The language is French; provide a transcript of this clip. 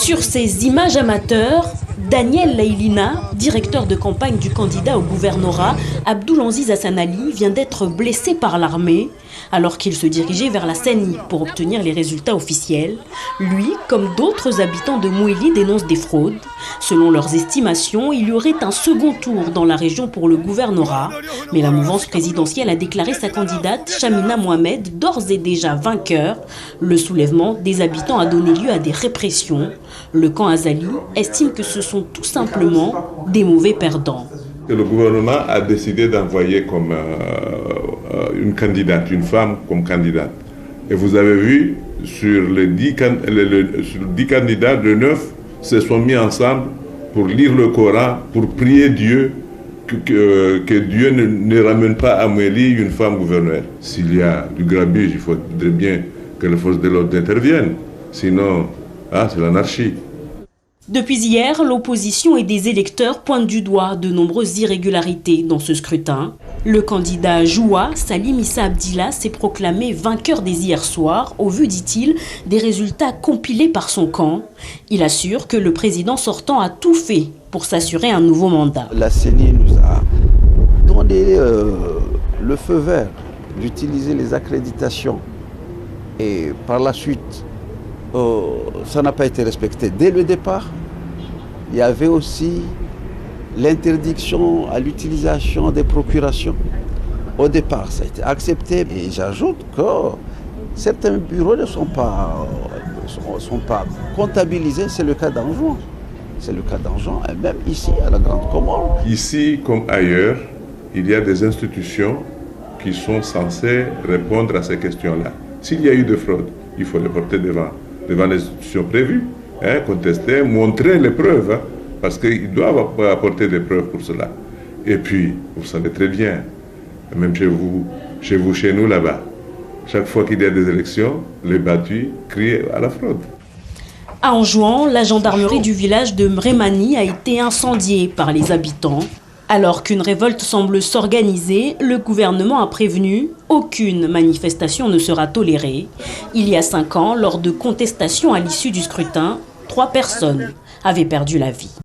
Sur ces images amateurs, Daniel Laïlina, directeur de campagne du candidat au gouvernorat, Abdoulaziz Hassan Ali, vient d'être blessé par l'armée alors qu'il se dirigeait vers la CENI pour obtenir les résultats officiels. Lui, comme d'autres habitants de Mouéli, dénonce des fraudes. Selon leurs estimations, il y aurait un second tour dans la région pour le gouvernorat. Mais la mouvance présidentielle a déclaré sa candidate, Chamina Mohamed, d'ores et déjà vainqueur. Le soulèvement des habitants a donné lieu à des répressions. Le camp Azali estime que ce sont tout simplement des mauvais perdants. Le gouvernement a décidé d'envoyer comme une candidate, une femme comme candidate. Et vous avez vu, sur les 10 candidats, de 9 se sont mis ensemble pour lire le Coran, pour prier Dieu, que Dieu ne ramène pas à Mouéli une femme gouverneure. S'il y a du grabuge, il faudrait bien que les forces de l'ordre interviennent. Sinon, c'est l'anarchie. Depuis hier, l'opposition et des électeurs pointent du doigt de nombreuses irrégularités dans ce scrutin. Le candidat Joua, Salim Issa Abdillah, s'est proclamé vainqueur dès hier soir, au vu, dit-il, des résultats compilés par son camp. Il assure que le président sortant a tout fait pour s'assurer un nouveau mandat. La CENI nous a donné le feu vert d'utiliser les accréditations et par la suite, ça n'a pas été respecté dès le départ. Il y avait aussi l'interdiction à l'utilisation des procurations. Au départ, ça a été accepté. Et j'ajoute que certains bureaux ne sont pas comptabilisés. C'est le cas d'Anjouan. C'est le cas d'Anjouan, et même ici, à la Grande Comore. Ici, comme ailleurs, il y a des institutions qui sont censées répondre à ces questions-là. S'il y a eu de fraude, il faut les porter devant les institutions prévues, contester, montrer les preuves, parce qu'ils doivent apporter des preuves pour cela. Et puis, vous savez très bien, même chez nous là-bas, chaque fois qu'il y a des élections, les battus crient à la fraude. À Anjouan, la gendarmerie du village de Mrémani a été incendiée par les habitants. Alors qu'une révolte semble s'organiser, le gouvernement a prévenu aucune manifestation ne sera tolérée. Il y a 5 ans, lors de contestations à l'issue du scrutin, 3 personnes avaient perdu la vie.